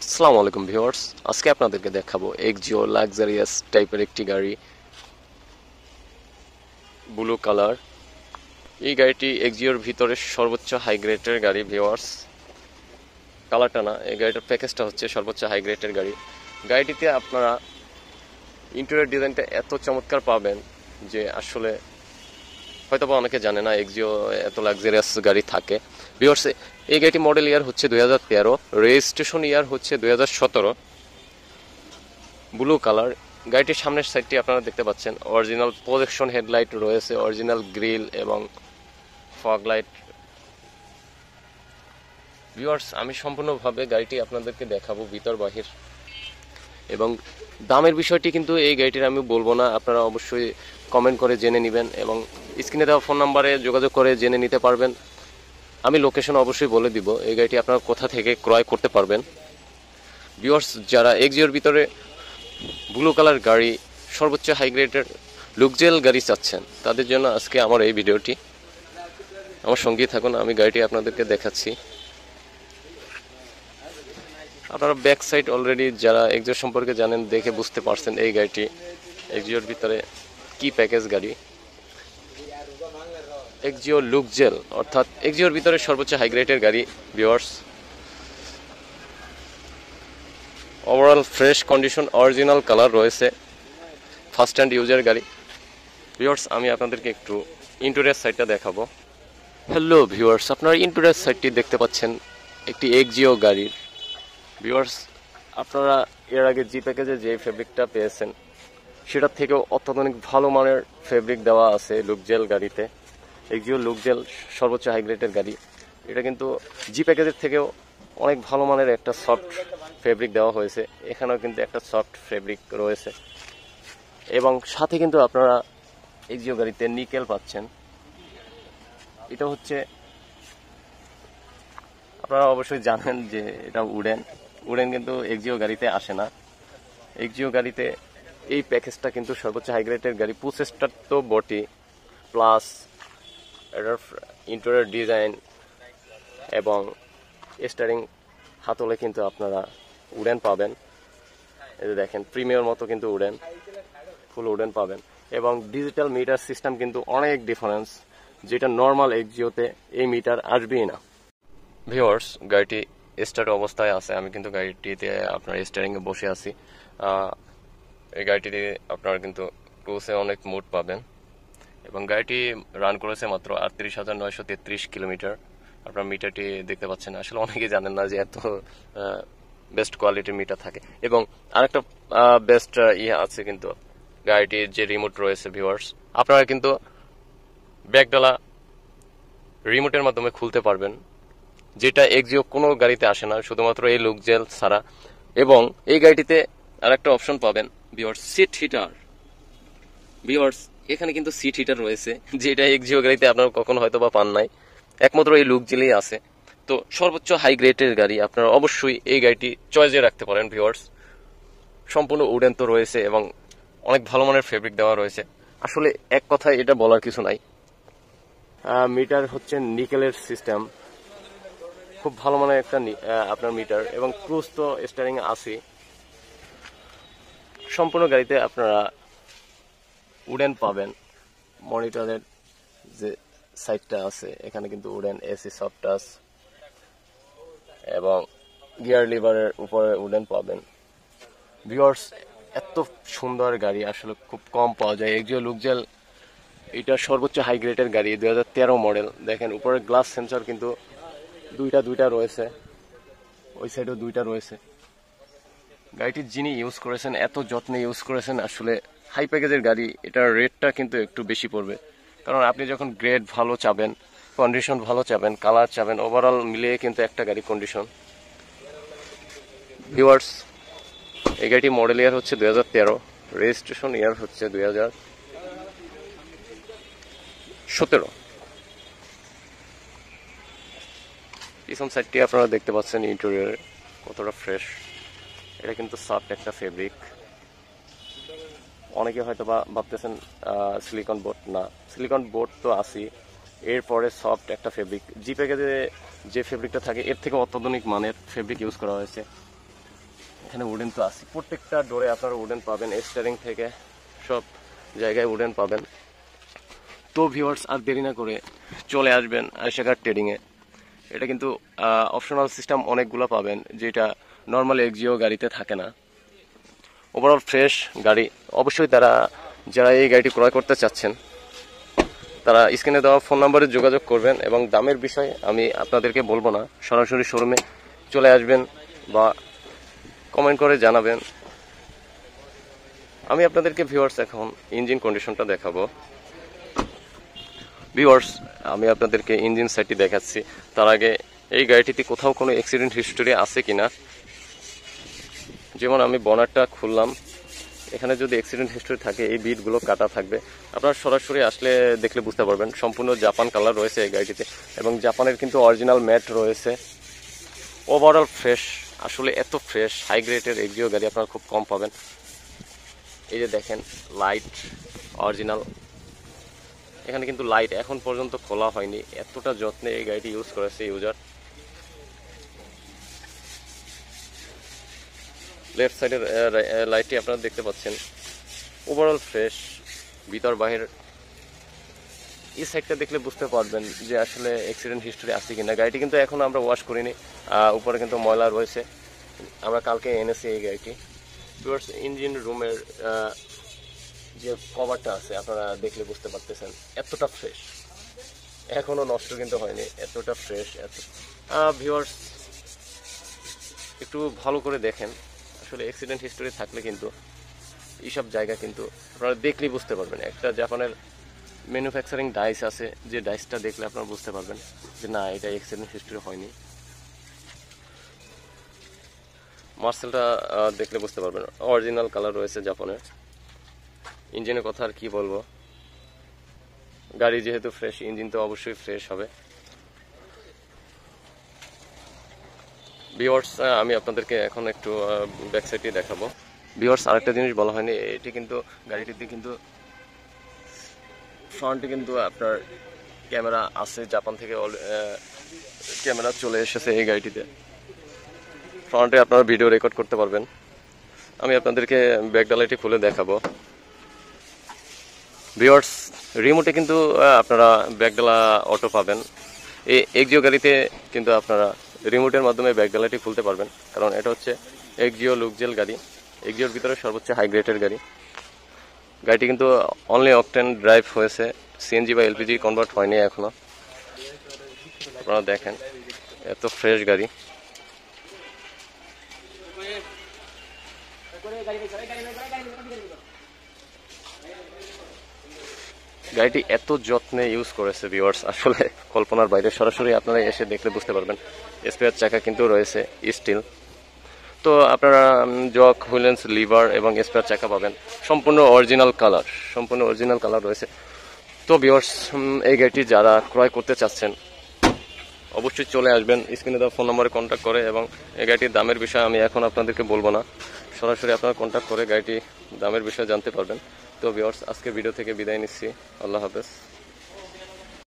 আসসালামু আলাইকুম ভিউয়ার্স, আজকে আপনাদেরকে দেখাবো এক্সিও লাক্সারিয়াস টাইপের একটি গাড়ি, ব্লু কালার। এই গাড়িটি এক্সিওর ভিতরে সর্বোচ্চ হাই গ্রেডের গাড়ি ভিউয়ার্স। কালারটা না, এই গাড়িটার প্যাকেজটা হচ্ছে সর্বোচ্চ হাই গ্রেডের গাড়ি। গাড়িটিতে আপনারা ইন্টেরিয়র ডিজাইনটা এত চমৎকার পাবেন যে আসলে হয়তোবা অনেকে জানে না এক্সিও এত লাক্সারিয়াস গাড়ি থাকে। ভিউয়ার্স, এই গাড়িটি মডেল ইয়ার হচ্ছে 2013, রেজিস্ট্রেশন ইয়ার হচ্ছে 2017, ব্লু কালার। গাড়িটির সামনের সাইডটি আপনারা দেখতে পাচ্ছেন, অরিজিনাল প্রজেকশন হেডলাইট রয়েছে, অরিজিনাল গ্রিল এবং ফগ লাইট। ভিউয়ার্স, আমি সম্পূর্ণভাবে গাড়িটি আপনাদেরকে দেখাবো ভিতর বাহির, এবং দামের বিষয়টি কিন্তু এই গাড়িটির আমি বলবো না, আপনারা অবশ্যই কমেন্ট করে জেনে নেবেন এবং স্ক্রিনে দেওয়া ফোন নাম্বারে যোগাযোগ করে জেনে নিতে পারবেন। আমি লোকেশন অবশ্যই বলে দিব এই গাড়িটি আপনারা কোথা থেকে ক্রয় করতে পারবেন। ভিউয়ার্স, যারা এক্সিওর ভিতরে ব্লু কালার গাড়ি, সর্বোচ্চ হাই গ্রেডের লুকজেল গাড়ি চাচ্ছেন, তাদের জন্য আজকে আমার এই ভিডিওটি। আমার সঙ্গেই থাকুন, আমি গাড়িটি আপনাদেরকে দেখাচ্ছি। আপনারা ব্যাক সাইড অলরেডি যারা এক্সিও সম্পর্কে জানেন দেখে বুঝতে পারছেন এই গাড়িটি এক্সিওর ভিতরে কি প্যাকেজ গাড়ি। এক্সিও লুকজেল অর্থাৎ এক্সিওর ভিতরে সর্বোচ্চ হাই গ্রেডের গাড়ি viewers. Overall fresh condition, original colour রয়েছে, ফার্স্ট হ্যান্ড ইউজার গাড়ি। ভিউয়ার্স, আমি আপনাদেরকে একটু ইন্টেরিয়র সাইডটা দেখাবো। হ্যালো ভিউয়ার্স, আপনারা ইন্টেরিয়র সাইডটি দেখতে পাচ্ছেন একটি এক্সিও গাড়ির। ভিউয়ার্স, আপনারা এর আগে জি প্যাকেজে যে ফেব্রিকটা পেয়েছেন সেটার থেকেও অত্যাধুনিক ভালো মানের ফেব্রিক দেওয়া আছে লুকজেল গাড়িতে। এক্সিও লুকজেল সর্বোচ্চ হাই গ্রেডের গাড়ি, এটা কিন্তু জি প্যাকেজের থেকেও অনেক ভালো মানের একটা সফট ফেব্রিক দেওয়া হয়েছে। এখানেও কিন্তু একটা সফট ফেব্রিক রয়েছে এবং সাথে কিন্তু আপনারা এক্সিও গাড়িতে নিকেল পাচ্ছেন। এটা হচ্ছে, আপনারা অবশ্যই জানেন যে এটা উডেন কিন্তু এক্সিও গাড়িতে আসে না। এক্সিও গাড়িতে এই প্যাকেজটা কিন্তু সর্বোচ্চ হাই গ্রেডের গাড়ি। প্রসেসটার তো বটি প্লাস এটার ইন্টেরিয়র ডিজাইন এবং স্টারিং হাতলে কিন্তু আপনারা উডেন পাবেন। এই যে দেখেন, প্রিমিয়ার মতো কিন্তু ফুল উডেন পাবেন এবং ডিজিটাল মিটার সিস্টেম কিন্তু অনেক ডিফারেন্স, যেটা নর্মাল এক্সিওতে এই মিটার আসবেই না। ভিউয়ার্স, গাড়িটি স্টার্ট অবস্থায় আছে, আমি কিন্তু গাড়িটিতে আপনার স্টারিংয়ে বসে আছি। এই গাড়িটিতে আপনারা কিন্তু ক্রুজে অনেক মুড পাবেন এবং গাড়িটি রান করেছে মাত্র 38,933 কিলোমিটার। আপনার মিটারটি দেখতে পাচ্ছেন, আসলে অনেকেই জানেন না যে এত বেস্ট কোয়ালিটির মিটার থাকে। এবং আরেকটা বেস্ট আছে কিন্তু গাড়িটির যে রিমোট রয়েছে ভিউয়ার্স, আপনারা কিন্তু ব্যাকডালা রিমোটের মাধ্যমে খুলতে পারবেন, যেটা এক্সিও কোনো গাড়িতে আসে না, শুধুমাত্র এই লুকজেল ছাড়া। এবং এই গাড়িটিতে আরেকটা অপশন পাবেন ভিউয়ার্স, সিট হিটার। ভিউয়ার্স, এখানে কিন্তু সিট হিটার রয়েছে, যেটা এক্সিও গাড়িতে আপনারা কখনো হয়তো বা পান নাই, একমাত্র এই লুকজেলেই আছে। তো সর্বোচ্চ হাই গ্রেডের গাড়ি, আপনারা অবশ্যই এই গাড়িটি চয়েসে রাখতে পারেন ভিউয়ার্স। সম্পূর্ণ উডেন তো রয়েছে এবং অনেক ভালো মানের ফেব্রিক দেওয়া রয়েছে। আসলে এক কথায় এটা বলার কিছু নাই। মিটার হচ্ছে নিকেলের সিস্টেম, খুব ভালো মানের একটা আপনার মিটার এবং ক্রুজ তো স্টারিং আছে। সম্পূর্ণ গাড়িতে আপনারা উডেন পাবেন। মনিটরের যে সাইডটা আছে এখানে কিন্তু উডেন, এসি সফট টাচ এবং গিয়ার লিভারের উপরে উডেন পাবেন। ভিউয়ার্স, এত সুন্দর গাড়ি আসলে খুব কম পাওয়া যায়। এক্সিও লুকজেল এটা সর্বোচ্চ হাই গ্রেডের গাড়ি, 2013 মডেল। দেখেন উপরে গ্লাস সেন্সর কিন্তু দুইটা রয়েছে, ওই সাইডেও দুইটা রয়েছে। গাড়িটির যিনি ইউজ করেছেন এত যত্নে ইউজ করেছেন, আসলে হাই প্যাকেজের গাড়ি, এটার রেটটা কিন্তু একটু বেশি পড়বে। কারণ আপনি যখন গ্রেড ভালো চাবেন, কন্ডিশন ভালো চাবেন, কালার চাবেন, ওভারঅল মিলিয়ে কিন্তু একটা গাড়ি কন্ডিশন। ভিউয়ার্স, এই গাড়িটি মডেল ইয়ার হচ্ছে 2013, রেজিস্ট্রেশন ইয়ার হচ্ছে 2017। পিছন সাইডটি আপনারা দেখতে পাচ্ছেন ইন্টেরিয়র কতটা ফ্রেশ। এটা কিন্তু সফট একটা ফেব্রিক। অনেকে হয়তো বা ভাবতেছেন সিলিকন বোর্ড, না, সিলিকন বোর্ড তো আছি, এরপরে সফট একটা ফেব্রিক। জি প্যাকেজে যে ফেব্রিকটা থাকে এর থেকে অত্যাধুনিক মানের ফেব্রিক ইউজ করা হয়েছে। এখানে উডেন তো আছে, প্রত্যেকটা ডোরে আপনারা উডেন পাবেন, স্টিয়ারিং থেকে সব জায়গায় উডেন পাবেন। তো ভিউয়ার্স আর দেরি না করে চলে আসবেন আয়শাকার ট্রেডিংয়ে। এটা কিন্তু অপশনাল সিস্টেম অনেকগুলো পাবেন, যেটা নর্মাল এক্সিও গাড়িতে থাকে না। ওভারঅল ফ্রেশ গাড়ি। অবশ্যই যারা এই গাড়িটি ক্রয় করতে চাচ্ছেন তারা স্ক্রিনে দেওয়া ফোন নম্বরে যোগাযোগ করবেন, এবং দামের বিষয়ে আমি আপনাদেরকে বলবো না, সরাসরি শোরুমে চলে আসবেন বা কমেন্ট করে জানাবেন। আমি আপনাদেরকে ভিউয়ার্স এখন ইঞ্জিন কন্ডিশনটা দেখাবো। ভিউয়ার্স আমি আপনাদেরকে ইঞ্জিন সাইডটি দেখাচ্ছি। তার আগে এই গাড়িটিতে কোথাও কোনো অ্যাক্সিডেন্ট হিস্টোরি আছে কিনা, যেমন আমি বনারটা খুললাম, এখানে যদি অ্যাক্সিডেন্ট হিস্টোরি থাকে এই বিটগুলো কাটা থাকবে। আপনারা সরাসরি আসলে দেখলে বুঝতে পারবেন। সম্পূর্ণ জাপান কালার রয়েছে এই গাড়িটিতে, এবং জাপানের কিন্তু অরিজিনাল ম্যাট রয়েছে। ওভারঅল ফ্রেশ, আসলে এত ফ্রেশ হাই গ্রেডের এক্সিও গাড়ি আপনারা খুব কম পাবেন। এই যে দেখেন লাইট অরিজিনাল, এখানে কিন্তু লাইট এখন পর্যন্ত খোলা হয়নি, এতটা যত্নে এই গাড়িটি ইউজ করেছে ইউজার। লেফট সাইডের লাইটটি আপনারা দেখতে পাচ্ছেন। ওভারঅল ফ্রেশ, ভিতর বাহির। এই সাইডটা দেখলে বুঝতে পারবেন যে আসলে অ্যাক্সিডেন্ট হিস্টোরি আছে কিনা। গাড়িটি কিন্তু এখন আমরা ওয়াশ করিনি, উপরে কিন্তু ময়লা রয়েছে, আমরা কালকে এনেছি এই গাড়িটি। টুয়ার্ডস ইঞ্জিন রুমের যে কভারটা আছে আপনারা দেখলে বুঝতে পারতেছেন, এতটা ফ্রেশ, এখনো নষ্ট কিন্তু হয়নি, এতটা ফ্রেশ। ভিউয়ার্স একটু ভালো করে দেখেন, আসলে অ্যাক্সিডেন্ট হিস্টোরি থাকলে কিন্তু এইসব জায়গা কিন্তু আপনারা দেখলেই বুঝতে পারবেন। একটা জাপানের ম্যানুফ্যাকচারিং ডাইস আছে, যে ডাইসটা দেখলে আপনারা বুঝতে পারবেন যে না, এটা অ্যাক্সিডেন্ট হিস্টোরি হয়নি। মার্সেলটা দেখলে বুঝতে পারবেন, অরিজিনাল কালার রয়েছে জাপানের। ইঞ্জিনের কথা আর কি বলবো, গাড়ি যেহেতু ফ্রেশ, ইঞ্জিন তো অবশ্যই ফ্রেশ হবে। ভিউয়ার্স আমি আপনাদেরকে এখন একটু ব্যাক সাইডটি দেখাবো। ভিউয়ার্স আরেকটা জিনিস বলা হয়নি, এটি কিন্তু গাড়িটিতে কিন্তু ফ্রন্টে কিন্তু আপনার ক্যামেরা আছে, জাপান থেকে ক্যামেরা চলে এসেছে এই গাড়িটিতে। ফ্রন্টে আপনারা ভিডিও রেকর্ড করতে পারবেন। আমি আপনাদেরকে ব্যাকডালাইটি খুলে দেখাবো। ভিউয়ার্স রিমোটে কিন্তু আপনারা ব্যাকডালা অটো পাবেন। এই এক্সিও গাড়িতে কিন্তু আপনারা রিমোটের মাধ্যমে ব্যাকডালাটি খুলতে পারবেন, কারণ এটা হচ্ছে এক্সিও লুকজেল গাড়ি, এক্সিওর ভিতরে সর্বোচ্চ হাই গ্রেডের গাড়ি। গাড়িটি কিন্তু অনলি অকটেন ড্রাইভ হয়েছে, সিএনজি বা এলপিজি কনভার্ট হয়নি এখনো। আপনারা দেখেন এত ফ্রেশ গাড়ি। গাড়িটি এত যত্নে ইউজ করেছে ভিউয়ার্স, আসলে কল্পনার বাইরে। সরাসরি আপনারা এসে দেখলে বুঝতে পারবেন। স্পেয়ার চাকা কিন্তু রয়েছে স্টিল। তো আপনারা জক, হুইলেন্স, লিভার এবং স্পেয়ার চাকা পাবেন, সম্পূর্ণ অরিজিনাল কালার রয়েছে। তো ভিউয়ার্স এই গাড়িটি যারা ক্রয় করতে চাচ্ছেন অবশ্যই চলে আসবেন স্ক্রিনে দেওয়া ফোন নম্বরে কন্ট্যাক্ট করে। এবং এই গাড়িটির দামের বিষয়ে আমি এখন আপনাদেরকে বলবো না, সরাসরি আপনারা কন্ট্যাক্ট করে গাড়িটি দামের বিষয়ে জানতে পারবেন। তো ভিউয়ার্স আজকে ভিডিও থেকে বিদায় নিচ্ছি, আল্লাহ হাফেজ।